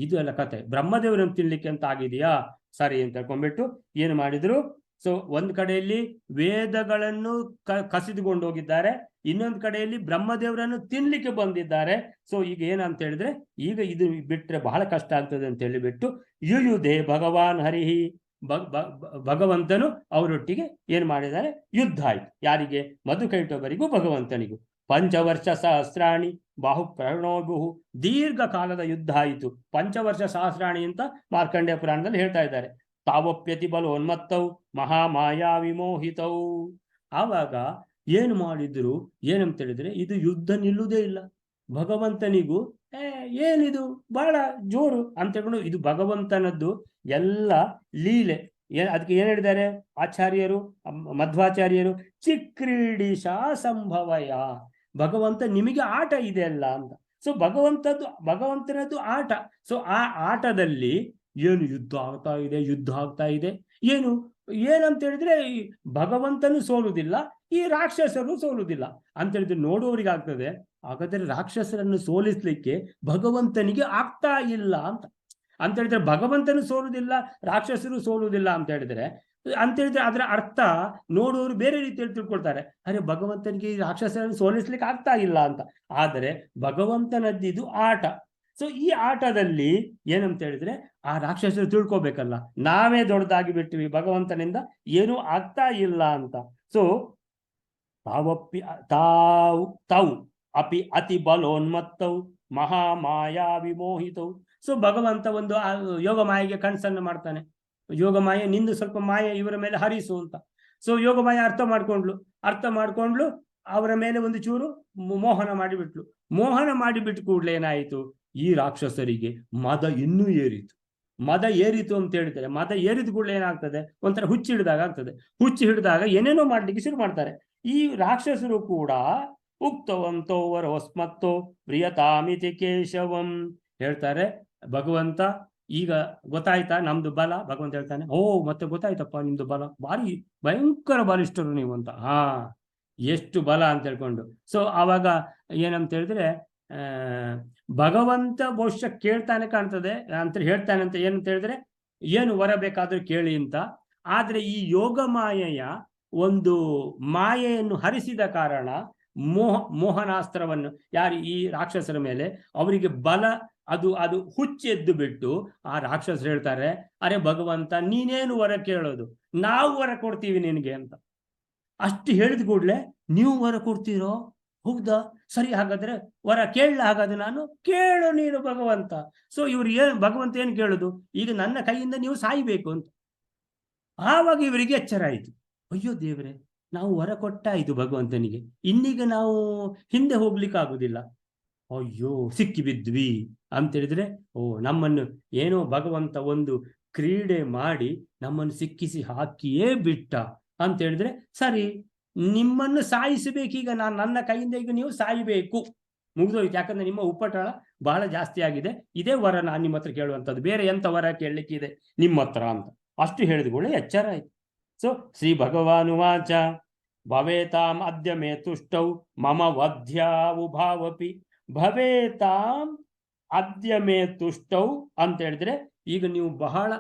Speaker 1: ಇದು ಎಲ್ಲ ಕತೆ, ಬ್ರಹ್ಮದೇವರನ್ನು ತಿನ್ಲಿಕ್ಕೆ ಅಂತ ಆಗಿದೆಯಾ, ಸರಿ ಅಂತ ಹೇಳ್ಕೊಂಡ್ಬಿಟ್ಟು ಏನು ಮಾಡಿದ್ರು. ಸೊ ಒಂದ್ ಕಡೆಯಲ್ಲಿ ವೇದಗಳನ್ನು ಕಸಿದುಕೊಂಡು ಹೋಗಿದ್ದಾರೆ, ಇನ್ನೊಂದು ಕಡೆಯಲ್ಲಿ ಬ್ರಹ್ಮದೇವರನ್ನು ತಿನ್ಲಿಕ್ಕೆ ಬಂದಿದ್ದಾರೆ. ಸೊ ಈಗ ಏನಂತ ಹೇಳಿದ್ರೆ, ಈಗ ಇದು ಬಿಟ್ರೆ ಬಹಳ ಕಷ್ಟ ಆಗ್ತದೆ ಅಂತ ಹೇಳಿಬಿಟ್ಟು ಯಯುಧೇ ಭಗವಾನ್ ಹರಿಹಿ, ಭಗವಂತನು ಅವರೊಟ್ಟಿಗೆ ಏನ್ ಮಾಡಿದ್ದಾರೆ, ಯುದ್ಧ ಆಯ್ತು. ಯಾರಿಗೆ, ಮಧುಕೈಟಭರಿಗೂ ಭಗವಂತನಿಗೂ. ಪಂಚವರ್ಷ ಸಹಸ್ರಾಣಿ ಬಾಹು ಪ್ರಣೋಭು, ದೀರ್ಘ ಕಾಲದ ಯುದ್ಧ ಆಯಿತು. ಪಂಚವರ್ಷ ಸಹಸ್ರಾಣಿ ಅಂತ ಮಾರ್ಕಂಡೇಯ ಪುರಾಣದಲ್ಲಿ ಹೇಳ್ತಾ ಇದ್ದಾರೆ. ತಾವಪ್ಯತಿ ಬಲೋನ್ಮತ್ತವು ಮಹಾಮಾಯಾ ವಿಮೋಹಿತವು. ಆವಾಗ ಏನು ಮಾಡಿದ್ರು, ಏನಂತ ಹೇಳಿದ್ರೆ, ಇದು ಯುದ್ಧ ನಿಲ್ಲುವುದೇ ಇಲ್ಲ. ಭಗವಂತನಿಗೂ ಏನಿದು ಬಹಳ ಜೋರು ಅಂತ ಹೇಳ್ಕೊಂಡು, ಇದು ಭಗವಂತನದ್ದು ಎಲ್ಲ ಲೀಲೆ. ಅದಕ್ಕೆ ಏನ್ ಹೇಳಿದ್ದಾರೆ ಆಚಾರ್ಯರು, ಮಧ್ವಾಚಾರ್ಯರು, ಚಿಕ್ರೀಡಿಶಾ ಸಂಭವಯ, ಭಗವಂತ ನಿಮಗೆ ಆಟ ಇದೆ ಅಲ್ಲ ಅಂತ. ಸೊ ಭಗವಂತನದ್ದು ಆಟ. ಸೊ ಆ ಆಟದಲ್ಲಿ ಏನು ಯುದ್ಧ ಆಗ್ತಾ ಇದೆ. ಏನಂತ ಹೇಳಿದ್ರೆ, ಈ ಭಗವಂತನು ಸೋಲುವುದಿಲ್ಲ, ಈ ರಾಕ್ಷಸರು ಸೋಲುವುದಿಲ್ಲ ಅಂತ ಹೇಳಿದ್ರೆ ನೋಡುವವರಿಗೆ ಆಗ್ತದೆ, ಹಾಗಾದ್ರೆ ರಾಕ್ಷಸರನ್ನು ಸೋಲಿಸ್ಲಿಕ್ಕೆ ಭಗವಂತನಿಗೆ ಆಗ್ತಾ ಇಲ್ಲ ಅಂತ ಹೇಳಿದ್ರೆ, ಭಗವಂತನು ಸೋಲುವುದಿಲ್ಲ, ರಾಕ್ಷಸರು ಸೋಲುವುದಿಲ್ಲ ಅಂತ ಹೇಳಿದ್ರೆ ಅದರ ಅರ್ಥ ನೋಡುವವರು ಬೇರೆ ರೀತಿಯಲ್ಲಿ ತಿಳ್ಕೊಳ್ತಾರೆ. ಅರೆ ಭಗವಂತನಿಗೆ ಈ ರಾಕ್ಷಸರನ್ನು ಸೋಲಿಸ್ಲಿಕ್ಕೆ ಆಗ್ತಾ ಇಲ್ಲ ಅಂತ. ಆದರೆ ಭಗವಂತನದ್ದಿದು ಆಟ. ಸೊ ಈ ಆಟದಲ್ಲಿ ಏನಂತ ಹೇಳಿದ್ರೆ, ಆ ರಾಕ್ಷಸರು ತಿಳ್ಕೊಬೇಕಲ್ಲ, ನಾವೇ ದೊಡ್ಡದಾಗಿ ಬಿಟ್ಟಿವಿ, ಭಗವಂತನಿಂದ ಏನೂ ಆಗ್ತಾ ಇಲ್ಲ ಅಂತ. ಸೊ ತಾವು ಅಪಿ ಅತಿ ಬಲೋನ್ಮತ್ತವು ಮಹಾಮಾಯಾ ವಿಮೋಹಿತವು. ಸೊ ಭಗವಂತ ಒಂದು ಯೋಗ ಮಾಯೆಗೆ ಕನ್ಸನ್ನು ಮಾಡ್ತಾನೆ. ಯೋಗ ಮಾಯೆ ನಿಂದು ಸ್ವಲ್ಪ ಮಾಯೆ ಇವರ ಮೇಲೆ ಹರಿಸು ಅಂತ. ಸೊ ಯೋಗ ಮಾಯೆ ಅರ್ಥ ಮಾಡ್ಕೊಂಡ್ಲು ಅವರ ಮೇಲೆ ಒಂದು ಚೂರು ಮೋಹನ ಮಾಡಿಬಿಟ್ಟು ಕೂಡಲೇ ಏನಾಯಿತು, ಈ ರಾಕ್ಷಸರಿಗೆ ಮದ ಇನ್ನೂ ಏರಿತು ಅಂತ ಹೇಳ್ತಾರೆ. ಮದ ಏರಿದ ಕೂಡಲೇ ಏನಾಗ್ತದೆ, ಒಂಥರ ಹುಚ್ಚು ಹಿಡಿದಾಗ ಏನೇನೋ ಮಾಡ್ಲಿಕ್ಕೆ ಶುರು ಮಾಡ್ತಾರೆ. ಈ ರಾಕ್ಷಸರು ಕೂಡ ಉಕ್ತವಂತೋ ವರೋಸ್ಮತ್ತೋ ಪ್ರಿಯತಾಮಿತಿ ಕೇಶವಂ ಹೇಳ್ತಾರೆ. ಭಗವಂತ ಈಗ ಗೊತ್ತಾಯ್ತಾ ನಮ್ದು ಬಲ, ಭಗವಂತ ಹೇಳ್ತಾನೆ, ಓ ಮತ್ತೆ ಗೊತ್ತಾಯ್ತಪ್ಪ ನಿಮ್ದು ಬಲ, ಭಾರಿ ಭಯಂಕರ ಬಲಿಷ್ಠರು ನೀವು ಅಂತ. ಎಷ್ಟು ಬಲ ಅಂತ ಹೇಳ್ಕೊಂಡು. ಸೊ ಆವಾಗ ಏನಂತ ಹೇಳಿದ್ರೆ, ಭಗವಂತ ಬಹುಶಃ ಕೇಳ್ತಾನೆ ಕಾಣ್ತದೆ ಅಂತ ಹೇಳ್ತಾನೆ ಅಂತ ಏನಂತ ಹೇಳಿದ್ರೆ, ಏನು ವರ ಬೇಕಾದ್ರೂ ಕೇಳಿ ಅಂತ. ಆದ್ರೆ ಈ ಯೋಗ ಮಾಯೆಯ ಒಂದು ಮಾಯೆಯನ್ನು ಹರಿಸಿದ ಕಾರಣ ಮೋಹನಾಸ್ತ್ರವನ್ನು ಯಾರು ಈ ರಾಕ್ಷಸರ ಮೇಲೆ, ಅವರಿಗೆ ಬಲ ಅದು ಹುಚ್ಚೆದ್ದು ಬಿಟ್ಟು ಆ ರಾಕ್ಷಸರು ಹೇಳ್ತಾರೆ, ಅರೆ ಭಗವಂತ ನೀನೇನು ವರ ಕೇಳೋದು, ನಾವು ವರ ಕೊಡ್ತೀವಿ ನಿನಗೆ ಅಂತ. ಅಷ್ಟು ಹೇಳಿದ ಕೂಡಲೇ ನೀವು ವರ ಕೊಡ್ತೀರೋ, ಹೌದಾ ಸರಿ, ಹಾಗಾದ್ರೆ ವರ ಕೇಳಲ್ಲ, ಹಾಗಾದ್ರೆ ನಾನು ಕೇಳು ನೀನು ಭಗವಂತ. ಸೊ ಇವ್ರು ಭಗವಂತ ಏನು ಕೇಳೋದು, ಈಗ ನನ್ನ ಕೈಯಿಂದ ನೀವು ಸಾಯ್ಬೇಕು ಅಂತ. ಆವಾಗ ಇವರಿಗೆ ಎಚ್ಚರ ಆಯಿತು, ಅಯ್ಯೋ ದೇವರೇ, ನಾವು ವರ ಕೊಟ್ಟಾಯಿತು ಭಗವಂತನಿಗೆ, ಇನ್ನೀಗ ನಾವು ಹಿಂದೆ ಹೋಗ್ಲಿಕ್ಕಾಗುದಿಲ್ಲ, ಅಯ್ಯೋ ಸಿಕ್ಕಿ ಬಿದ್ವಿ ಅಂತ ಹೇಳಿದ್ರೆ, ನಮ್ಮನ್ನು ಏನೋ ಭಗವಂತ ಒಂದು ಕ್ರೀಡೆ ಮಾಡಿ ನಮ್ಮನ್ನು ಸಿಕ್ಕಿಸಿ ಹಾಕಿಯೇ ಬಿಟ್ಟ ಅಂತ ಹೇಳಿದ್ರೆ, ಸರಿ ನಿಮ್ಮನ್ನು ಸಾಯಿಸಬೇಕೀಗ, ನನ್ನ ಕೈಯಿಂದ ಈಗ ನೀವು ಸಾಯಬೇಕು, ಮುಗಿದೋಯ್ತು. ಯಾಕಂದ್ರೆ ನಿಮ್ಮ ಉಪಟಳ ಬಹಳ ಜಾಸ್ತಿ ಆಗಿದೆ, ಇದೇ ವರ ನಾನು ನಿಮ್ಮ ಹತ್ರ ಕೇಳುವಂಥದ್ದು, ಬೇರೆ ಎಂತ ವರ ಕೇಳಲಿಕ್ಕಿದೆ ನಿಮ್ಮ ಹತ್ರ ಅಂತ. ಅಷ್ಟು ಹೇಳಿದ್ಕೊಳ್ಳೆ ಎಚ್ಚರ ಆಯ್ತು. ಸೊ ಶ್ರೀ ಭಗವಾನುವಾಚ ಭವೇತಾಂ ಅದ್ಯ ಮೇ ತುಷ್ಟೌ ಮಮ ವಧ್ಯಾವುಭಾವಪಿ. ಭವೇತಾಂ ಅದ್ಯ ಮೇ ತುಷ್ಟೌ ಅಂತ ಹೇಳಿದ್ರೆ, ಈಗ ನೀವು ಬಹಳ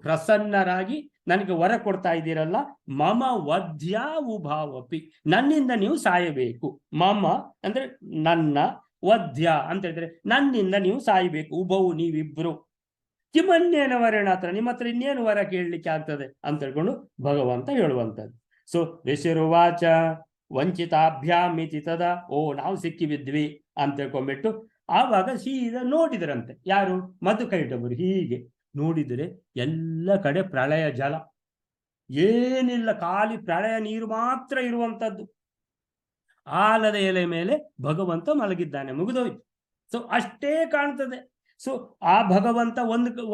Speaker 1: ಪ್ರಸನ್ನರಾಗಿ ನನಗೆ ವರ ಕೊಡ್ತಾ ಇದ್ದೀರಲ್ಲ, ಮಮ ವಧ್ಯಾವುಭಾವಪಿ, ನನ್ನಿಂದ ನೀವು ಸಾಯಬೇಕು. ಮಮ ಅಂದ್ರೆ ನನ್ನ, ವಧ್ಯ ಅಂತ ಹೇಳಿದ್ರೆ ನನ್ನಿಂದ ನೀವು ಸಾಯಬೇಕು. ಉಭವು ನೀವಿಬ್ರು. ಕಿಮನ್ಯೇನ ವರೇಣ ಹತ್ರ, ನಿಮ್ಮ ಹತ್ರ ಇನ್ನೇನು ವರ ಕೇಳಲಿಕ್ಕೆ ಆಗ್ತದೆ ಅಂತ ಹೇಳ್ಕೊಂಡು ಭಗವಂತ ಹೇಳುವಂಥದ್ದು. ಸೊ ಋಷಿರುವಾಚ ವಂಚಿತಾಭ್ಯಾಮಿತಿ ತದ, ನಾವು ಸಿಕ್ಕಿ ಬಿದ್ವಿ ಅಂತ ಹೇಳ್ಕೊಂಡ್ಬಿಟ್ಟು ಆವಾಗ ಸೀದಾ ನೋಡಿದ್ರಂತೆ. ಯಾರು? ಮಧುಕೈಟಭರು. ಹೀಗೆ ನೋಡಿದರೆ ಎಲ್ಲ ಕಡೆ ಪ್ರಳಯ ಜಲ, ಏನಿಲ್ಲ, ಖಾಲಿ ಪ್ರಳಯ ನೀರು ಮಾತ್ರ ಇರುವಂತದ್ದು. ಆಲದ ಎಲೆ ಮೇಲೆ ಭಗವಂತ ಮಲಗಿದ್ದಾನೆ, ಮುಗಿದೋಯ್ತು. ಸೊ ಅಷ್ಟೇ ಕಾಣ್ತದೆ. ಸೊ ಆ ಭಗವಂತ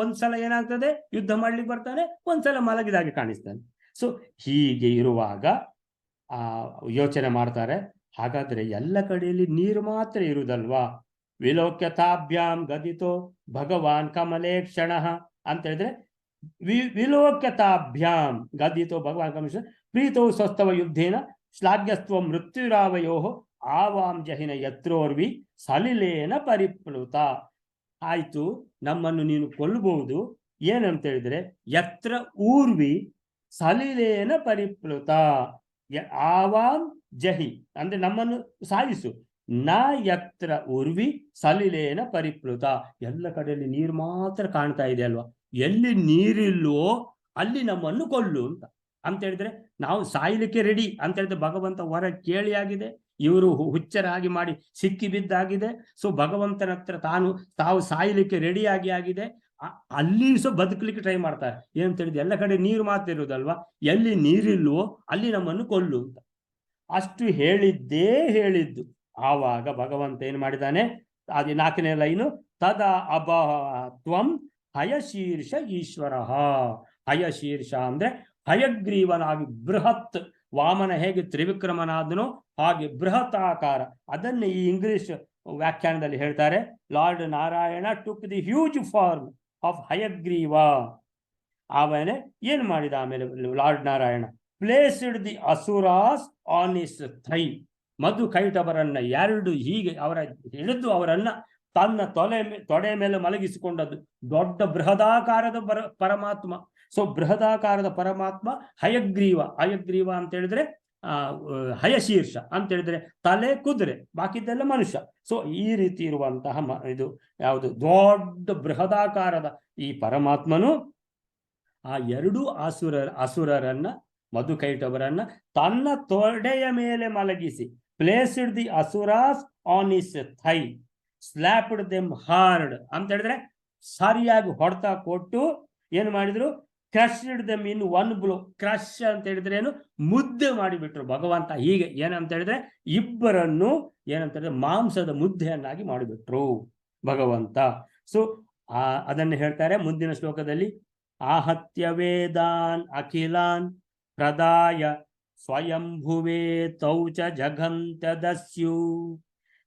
Speaker 1: ಒಂದ್ಸಲ ಏನಾಗ್ತದೆ, ಯುದ್ಧ ಮಾಡ್ಲಿಕ್ಕೆ ಬರ್ತಾನೆ, ಒಂದ್ಸಲ ಮಲಗಿದಾಗೆ ಕಾಣಿಸ್ತಾನೆ. ಸೊ ಹೀಗೆ ಇರುವಾಗ ಯೋಚನೆ ಮಾಡ್ತಾರೆ, ಹಾಗಾದ್ರೆ ಎಲ್ಲ ಕಡೆಯಲ್ಲಿ ನೀರು ಮಾತ್ರ ಇರುವುದಲ್ವಾ? ವಿಲೋಕ್ಯತಾಭ್ಯಾಂ ಗದಿತೋ ಭಗವಾನ್ ಕಮಲೇ ಕ್ಷಣ ಅಂತ ಹೇಳಿದ್ರೆ, ವಿಲೋಕ್ಯತಾಭ್ಯಾಂ ಗದಿತೋ ಭಗವಾನ್ ಕಮಲೇ ಪ್ರೀತೋ ಸ್ವಸ್ತವ ಯುದ್ಧೇನ ಶ್ಲಾಘ್ಯಸ್ತ್ವ ಮೃತ್ಯುರಾವಯೋ ಆವಾಂ ಜಹಿನ ಯತ್ರೋರ್ವಿ ಸಲಿಲೇನ ಪರಿಪ್ಲುತ. ಆಯ್ತು, ನಮ್ಮನ್ನು ನೀನು ಕೊಲ್ಲಬಹುದು, ಏನಂತ ಹೇಳಿದ್ರೆ ಯತ್ರ ಊರ್ವಿ ಸಲಿಲೇನ ಪರಿಪ್ಲುತ, ಆವಾಂ ಜಹಿ ಅಂದ್ರೆ ನಮ್ಮನ್ನು ಸಾಯಿಸು, ನ ಯತ್ರ ಉರ್ವಿ ಸಲಿಲೇನ ಪರಿಪ್ಲುತ. ಎಲ್ಲ ಕಡೆಯಲ್ಲಿ ನೀರು ಮಾತ್ರ ಕಾಣ್ತಾ ಇದೆ ಅಲ್ವಾ, ಎಲ್ಲಿ ನೀರಿಲ್ವೋ ಅಲ್ಲಿ ನಮ್ಮನ್ನು ಕೊಲ್ಲು ಅಂತ ಹೇಳಿದ್ರೆ ನಾವು ಸಾಯ್ಲಿಕ್ಕೆ ರೆಡಿ ಅಂತ ಹೇಳಿದ್ರೆ ಭಗವಂತ ವರ ಕೇಳಿ ಆಗಿದೆ, ಇವರು ಹುಚ್ಚರಾಗಿ ಮಾಡಿ ಸಿಕ್ಕಿ ಬಿದ್ದಾಗಿದೆ. ಸೊ ಭಗವಂತನ ಹತ್ರ ತಾವು ಸಾಯ್ಲಿಕ್ಕೆ ರೆಡಿಯಾಗಿ ಆಗಿದೆ. ಅಲ್ಲಿ ಬದುಕಲಿಕ್ಕೆ ಟ್ರೈ ಮಾಡ್ತಾರೆ. ಏನಂತ ಹೇಳಿದ್ರೆ ಎಲ್ಲ ಕಡೆ ನೀರು ಮಾತ್ರ ಇರುವುದಲ್ವಾ, ಎಲ್ಲಿ ನೀರಿಲ್ವೋ ಅಲ್ಲಿ ನಮ್ಮನ್ನು ಕೊಲ್ಲು ಅಂತ. ಅಷ್ಟು ಹೇಳಿದ್ದು. ಆವಾಗ ಭಗವಂತ ಏನ್ ಮಾಡಿದ್ದಾನೆ, ಅದೇ 4ನೇ ಲೈನು, ತದಾ ಅಭಾತ್ವಂ ಹಯಶೀರ್ಷ ಈಶ್ವರ. ಹಯಶೀರ್ಷ ಅಂದ್ರೆ ಹಯಗ್ರೀವನಾಗಿ ಬೃಹತ್, ವಾಮನ ಹೇಗೆ ತ್ರಿವಿಕ್ರಮನಾದನೋ ಹಾಗೆ ಬೃಹತ್ ಆಕಾರ. ಅದನ್ನೇ ಈ ಇಂಗ್ಲಿಷ್ ವ್ಯಾಖ್ಯಾನದಲ್ಲಿ ಹೇಳ್ತಾರೆ, lord Narayana took the huge form of Hayagriva. ಆಮೇಲೆ ಏನ್ ಮಾಡಿದ, ಆಮೇಲೆ lord Narayana placed the asuras on his thigh. ಮಧುಕೈಟಭರನ್ನ ಹೀಗೆ ಹಿಡಿದು ಅವರನ್ನ ತನ್ನ ತೊಡೆ ಮೇಲೆ ಮಲಗಿಸಿಕೊಂಡದ್ದು ದೊಡ್ಡ ಬೃಹದಾಕಾರದ ಪರಮಾತ್ಮ. ಸೊ ಬೃಹದಾಕಾರದ ಪರಮಾತ್ಮ ಹಯಗ್ರೀವ ಅಂತ ಹೇಳಿದ್ರೆ ಹಯಶೀರ್ಷ ಅಂತ ಹೇಳಿದ್ರೆ ತಲೆ ಕುದುರೆ, ಬಾಕಿದ್ದೆಲ್ಲ ಮನುಷ್ಯ. ಸೊ ಈ ರೀತಿ ಇರುವಂತಹ ಇದು ಯಾವುದು ದೊಡ್ಡ ಬೃಹದಾಕಾರದ ಈ ಪರಮಾತ್ಮನು ಆ 2 ಅಸುರರನ್ನ ಮಧುಕೈಟಭರನ್ನ ತನ್ನ ತೊಡೆಯ ಮೇಲೆ ಮಲಗಿಸಿ, placed the asuras on his thigh, slapped them hard ಅಂತ ಹೇಳಿದ್ರೆ ಸರಿಯಾಗಿ ಹೊಡೆತ ಕೊಟ್ಟು ಏನು ಮಾಡಿದ್ರು, crushed them in one blow. Crush ಅಂತ ಹೇಳಿದ್ರೆ ಏನು, ಮುದ್ದೆ ಮಾಡಿಬಿಟ್ರು ಭಗವಂತ. ಹೀಗೆ ಏನಂತ ಹೇಳಿದ್ರೆ ಇಬ್ಬರನ್ನು ಏನಂತ ಹೇಳಿದ್ರೆ ಮಾಂಸದ ಮುದ್ದೆಯನ್ನಾಗಿ ಮಾಡಿಬಿಟ್ರು ಭಗವಂತ. ಸೊ ಅದನ್ನು ಹೇಳ್ತಾರೆ ಮುಂದಿನ ಶ್ಲೋಕದಲ್ಲಿ, ಆಹತ್ಯ ವೇದಾನ್ ಅಖಿಲಾನ್ ಪ್ರದಾಯ ಸ್ವಯಂಭುವೇ ತೌಚ ಜಘಂತ ದಸ್ಯು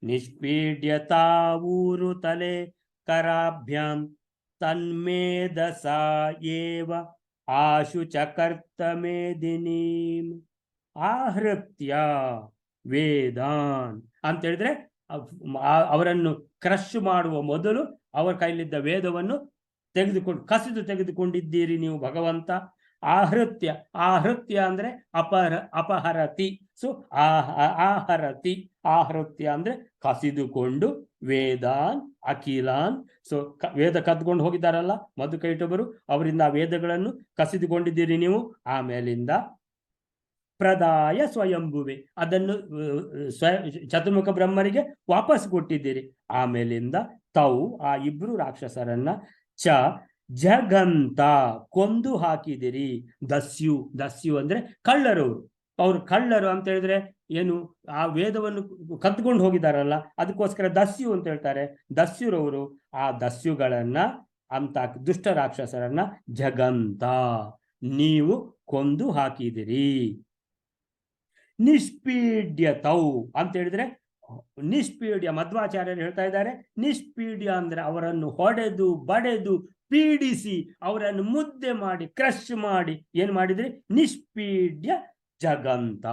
Speaker 1: ನಿಷ್ಪೀಡ್ಯತಾವೂರು ತಲೆ ಕರಾಭ್ಯಾಂ ತನ್ಮೇಧಸ ಏವ ಆಶು ಚಕರ್ತ ಮೇದಿನೀಂ ಆಹೃತ್ಯ ವೇದಾನ್ ಅಂತ ಹೇಳಿದ್ರೆ ಅವರನ್ನು ಕ್ರಶ್ ಮಾಡುವ ಮೊದಲು ಅವರ ಕೈಲಿದ್ದ ವೇದವನ್ನು ಕಸಿದು ತೆಗೆದುಕೊಂಡಿದ್ದೀರಿ ನೀವು ಭಗವಂತ. ಆಹೃತ್ಯ ಅಂದ್ರೆ ಅಪಹರತಿ. ಸೊ ಆಹೃತ್ಯ ಅಂದ್ರೆ ಕಸಿದುಕೊಂಡು, ವೇದಾನ್ ಅಖಿಲಾನ್. ಸೊ ವೇದ ಕದ್ಕೊಂಡು ಹೋಗಿದ್ದಾರಲ್ಲ ಮಧುಕೈಟಭರು, ಅವರಿಂದ ಆ ವೇದಗಳನ್ನು ಕಸಿದುಕೊಂಡಿದ್ದೀರಿ ನೀವು. ಆಮೇಲಿಂದ ಪ್ರದಾಯ ಸ್ವಯಂಭುವೆ, ಅದನ್ನು ಚತುರ್ಮುಖ ಬ್ರಹ್ಮರಿಗೆ ವಾಪಸ್ ಕೊಟ್ಟಿದ್ದೀರಿ. ಆಮೇಲಿಂದ ತೌ ಆ 2 ರಾಕ್ಷಸರನ್ನ ಜಗಂತ ಕೊಂದು ಹಾಕಿದಿರಿ. ದಸ್ಯು ಅಂದ್ರೆ ಕಳ್ಳರವರು. ಅವ್ರು ಕಳ್ಳರು ಅಂತ ಹೇಳಿದ್ರೆ ಏನು, ಆ ವೇದವನ್ನು ಕದ್ಕೊಂಡು ಹೋಗಿದಾರಲ್ಲ, ಅದಕ್ಕೋಸ್ಕರ ದಸ್ಯು ಅಂತ ಹೇಳ್ತಾರೆ. ದಸ್ಯುರವರು ಆ ದಸ್ಯುಗಳನ್ನ ಅಂತ ದುಷ್ಟ ರಾಕ್ಷಸರನ್ನ ಜಗಂತ ನೀವು ಕೊಂದು ಹಾಕಿದಿರಿ. ನಿಷ್ಪೀಡ್ಯತೌ ಅಂತ ಹೇಳಿದ್ರೆ ನಿಷ್ಪೀಡ್ಯ, ಮಧ್ವಾಚಾರ್ಯರು ಹೇಳ್ತಾ ಇದ್ದಾರೆ, ನಿಷ್ಪೀಡ್ಯ ಅಂದ್ರೆ ಅವರನ್ನು ಹೊಡೆದು ಬಡೆದು ಪೀಡಿಸಿ ಅವರನ್ನು ಮುದ್ದೆ ಮಾಡಿ ಕ್ರಶ್ ಮಾಡಿ ಏನ್ ಮಾಡಿದ್ರಿ, ನಿಷ್ಪೀಡ್ಯ ಜಗಂತ,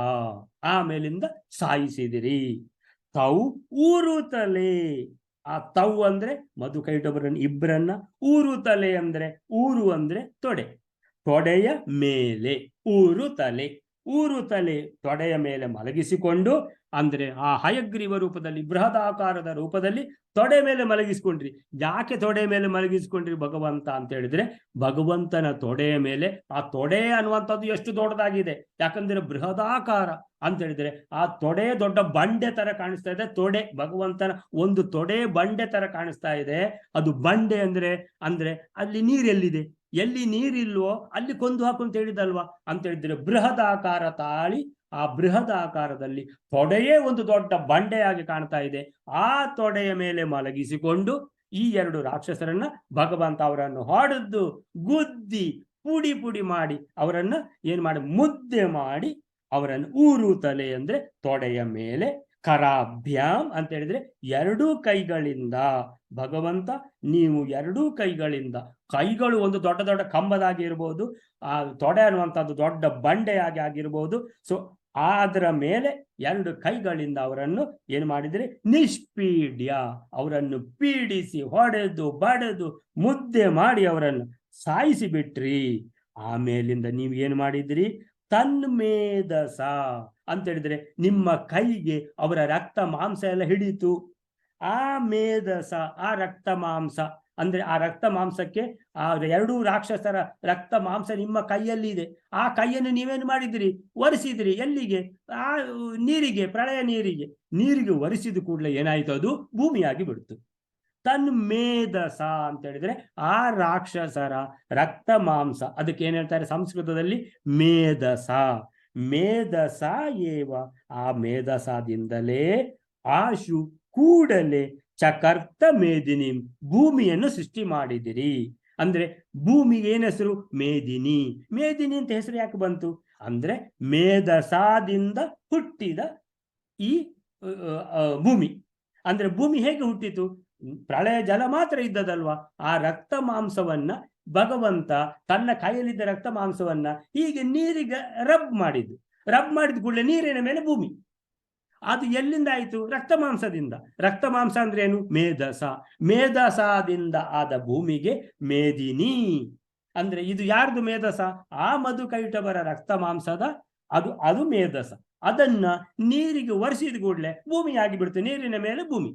Speaker 1: ಆಮೇಲಿಂದ ಸಾಯಿಸಿದಿರಿ. ತೌ ಊರುತಲೆ, ಆ ತೌ ಅಂದ್ರೆ ಮಧುಕೈಟಭರನ್ನ ಇಬ್ಬರನ್ನ, ಊರುತಲೆ ಅಂದ್ರೆ ಊರು ಅಂದ್ರೆ ತೊಡೆಯ ಮೇಲೆ, ಊರು ತಲೆ ತೊಡೆಯ ಮೇಲೆ ಮಲಗಿಸಿಕೊಂಡು, ಅಂದ್ರೆ ಆ ಹಯಗ್ರೀವ ರೂಪದಲ್ಲಿ ಬೃಹದಾಕಾರದ ರೂಪದಲ್ಲಿ ತೊಡೆ ಮೇಲೆ ಮಲಗಿಸಿಕೊಂಡ್ರಿ. ಯಾಕೆ ತೊಡೆ ಮೇಲೆ ಮಲಗಿಸಿಕೊಂಡ್ರಿ ಭಗವಂತ ಅಂತ ಹೇಳಿದ್ರೆ, ಭಗವಂತನ ತೊಡೆಯ ಮೇಲೆ, ಆ ತೊಡೆ ಅನ್ನುವಂಥದ್ದು ಎಷ್ಟು ದೊಡ್ಡದಾಗಿದೆ, ಯಾಕಂದ್ರೆ ಬೃಹದಾಕಾರ ಅಂತ ಹೇಳಿದ್ರೆ ಆ ತೊಡೆ ದೊಡ್ಡ ಬಂಡೆ ತರ ಕಾಣಿಸ್ತಾ ಇದೆ. ತೊಡೆ ಭಗವಂತನ ಒಂದು ತೊಡೆ ಬಂಡೆ ತರ ಕಾಣಿಸ್ತಾ ಇದೆ. ಅದು ಬಂಡೆ ಅಂದ್ರೆ ಅಲ್ಲಿ ನೀರೆಲ್ಲಿದೆ, ಎಲ್ಲಿ ನೀರಿಲ್ವೋ ಅಲ್ಲಿ ಕೊಂದು ಹಾಕು ಅಂತ ಹೇಳಿದಲ್ವಾ ಅಂತ ಹೇಳಿದ್ರೆ ಬೃಹದಾಕಾರ ತಾಳಿ, ಆ ಬೃಹದಾಕಾರದಲ್ಲಿ ತೊಡೆಯೇ ಒಂದು ದೊಡ್ಡ ಬಂಡೆಯಾಗಿ ಕಾಣ್ತಾ ಇದೆ. ಆ ತೊಡೆಯ ಮೇಲೆ ಮಲಗಿಸಿಕೊಂಡು ಈ ಎರಡು ರಾಕ್ಷಸರನ್ನ ಭಗವಂತ ಅವರನ್ನು ಹೊಡೆದು ಗುದ್ದಿ ಪುಡಿ ಪುಡಿ ಮಾಡಿ ಅವರನ್ನ ಏನ್ ಮಾಡಿ ಮುದ್ದೆ ಮಾಡಿ ಅವರನ್ನು ಊರುತಲೆ ಅಂದ್ರೆ ತೊಡೆಯ ಮೇಲೆ, ಕರಾಭ್ಯಾಮ್ ಅಂತ ಹೇಳಿದ್ರೆ ಎರಡೂ ಕೈಗಳಿಂದ ಭಗವಂತ ನೀವು ಎರಡೂ ಕೈಗಳಿಂದ, ಕೈಗಳು ಒಂದು ದೊಡ್ಡ ದೊಡ್ಡ ಕಂಬದಾಗಿ ಇರಬಹುದು, ಆ ತೊಡೆ ಅನ್ನುವಂಥದ್ದು ದೊಡ್ಡ ಬಂಡೆಯಾಗಿ ಆಗಿರ್ಬೋದು. ಸೊ ಅದರ ಮೇಲೆ ಎರಡು ಕೈಗಳಿಂದ ಅವರನ್ನು ಏನು ಮಾಡಿದ್ರಿ, ನಿಷ್ಪೀಡ್ಯ ಅವರನ್ನು ಪೀಡಿಸಿ ಹೊಡೆದು ಬಡೆದು ಮುದ್ದೆ ಮಾಡಿ ಅವರನ್ನು ಸಾಯಿಸಿ ಬಿಟ್ರಿ. ಆಮೇಲಿಂದ ನೀವು ಏನು ಮಾಡಿದ್ರಿ, ತನ್ಮೇಧಸ ಅಂತ ಹೇಳಿದ್ರೆ ನಿಮ್ಮ ಕೈಗೆ ಅವರ ರಕ್ತ ಮಾಂಸ ಎಲ್ಲ ಹಿಡಿತು. ಆ ಮೇಧಸ, ಆ ರಕ್ತ ಮಾಂಸ ಅಂದ್ರೆ ಆ ರಕ್ತ ಮಾಂಸಕ್ಕೆ ಆ ಎರಡೂ ರಾಕ್ಷಸರ ರಕ್ತ ಮಾಂಸ ನಿಮ್ಮ ಕೈಯಲ್ಲಿ ಇದೆ. ಆ ಕೈಯನ್ನು ನೀವೇನು ಮಾಡಿದಿರಿ, ಒರೆಸಿದಿರಿ. ಎಲ್ಲಿಗೆ, ಆ ನೀರಿಗೆ, ಪ್ರಳಯ ನೀರಿಗೆ ಒರೆಸಿದ ಕೂಡಲೇ ಏನಾಯ್ತು, ಅದು ಭೂಮಿಯಾಗಿ ಬಿಡ್ತು. ತನ್ಮೇಧಸ ಅಂತ ಹೇಳಿದ್ರೆ ಆ ರಾಕ್ಷಸರ ರಕ್ತ ಮಾಂಸ, ಅದಕ್ಕೆ ಏನ್ ಹೇಳ್ತಾರೆ ಸಂಸ್ಕೃತದಲ್ಲಿ, ಮೇಧಸ. ಮೇಧಸ ಏವ, ಆ ಮೇಧಸದಿಂದಲೇ ಆಶು ಕೂಡಲೇ ಚಕರ್ತ ಮೇದಿನಿ, ಭೂಮಿಯನ್ನು ಸೃಷ್ಟಿ ಮಾಡಿದಿರಿ. ಅಂದ್ರೆ ಭೂಮಿಗೆ ಏನ್ ಹೆಸರು, ಮೇದಿನಿ. ಮೇದಿನಿ ಅಂತ ಹೆಸರು ಯಾಕೆ ಬಂತು ಅಂದ್ರೆ ಮೇಧಸಾದಿಂದ ಹುಟ್ಟಿದ ಈ ಭೂಮಿ. ಅಂದ್ರೆ ಭೂಮಿ ಹೇಗೆ ಹುಟ್ಟಿತು, ಪ್ರಳಯ ಜಲ ಮಾತ್ರ ಇದ್ದದಲ್ವಾ, ಆ ರಕ್ತ ಮಾಂಸವನ್ನ ಭಗವಂತ ತನ್ನ ಕೈಯಲ್ಲಿದ್ದ ರಕ್ತ ಮಾಂಸವನ್ನ ಹೀಗೆ ನೀರಿಗೆ ರಬ್ ಮಾಡಿದ ಕೂಡಲೇ ನೀರಿನ ಮೇಲೆ ಭೂಮಿ. ಅದು ಎಲ್ಲಿಂದ ಆಯ್ತು, ರಕ್ತ ಮಾಂಸದಿಂದ. ರಕ್ತ ಮಾಂಸ ಅಂದ್ರೆ ಏನು, ಮೇಧಸ. ಮೇಧಸದಿಂದ ಆದ ಭೂಮಿಗೆ ಮೇದಿನಿ ಅಂದ್ರೆ ಇದು ಯಾರ್ದು ಮೇಧಸ, ಆ ಮಧುಕೈಟಭರ ರಕ್ತ ಮಾಂಸದ ಅದು ಮೇಧಸ. ಅದನ್ನ ನೀರಿಗೆ ಒರೆಸಿದ ಕೂಡಲೇ ಭೂಮಿಯಾಗಿ ಬಿಡ್ತು, ನೀರಿನ ಮೇಲೆ ಭೂಮಿ.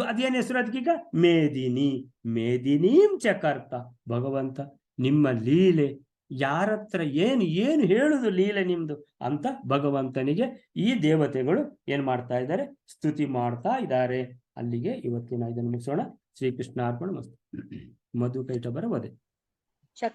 Speaker 1: ಅದೇನು ಹೆಸರು ಅದಕ್ಕೀಗ, ಮೇದಿನಿ. ಮೇದಿನೀಂ ಚಕರ್ತ. ಭಗವಂತ ನಿಮ್ಮ ಲೀಲೆ ಯಾರತ್ರ ಏನು ಹೇಳುದು ಲೀಲೆ ನಿಮ್ದು ಅಂತ ಭಗವಂತನಿಗೆ ಈ ದೇವತೆಗಳು ಏನ್ ಮಾಡ್ತಾ ಇದ್ದಾರೆ, ಸ್ತುತಿ ಮಾಡ್ತಾ ಇದ್ದಾರೆ. ಅಲ್ಲಿಗೆ ಇವತ್ತಿನ ಇದನ್ನು ಮುಗಿಸೋಣ. ಶ್ರೀಕೃಷ್ಣ ಅರ್ಪಣ ಮಸ್ತು. ಮಧುಕೈಟಭರ ವಧೆ.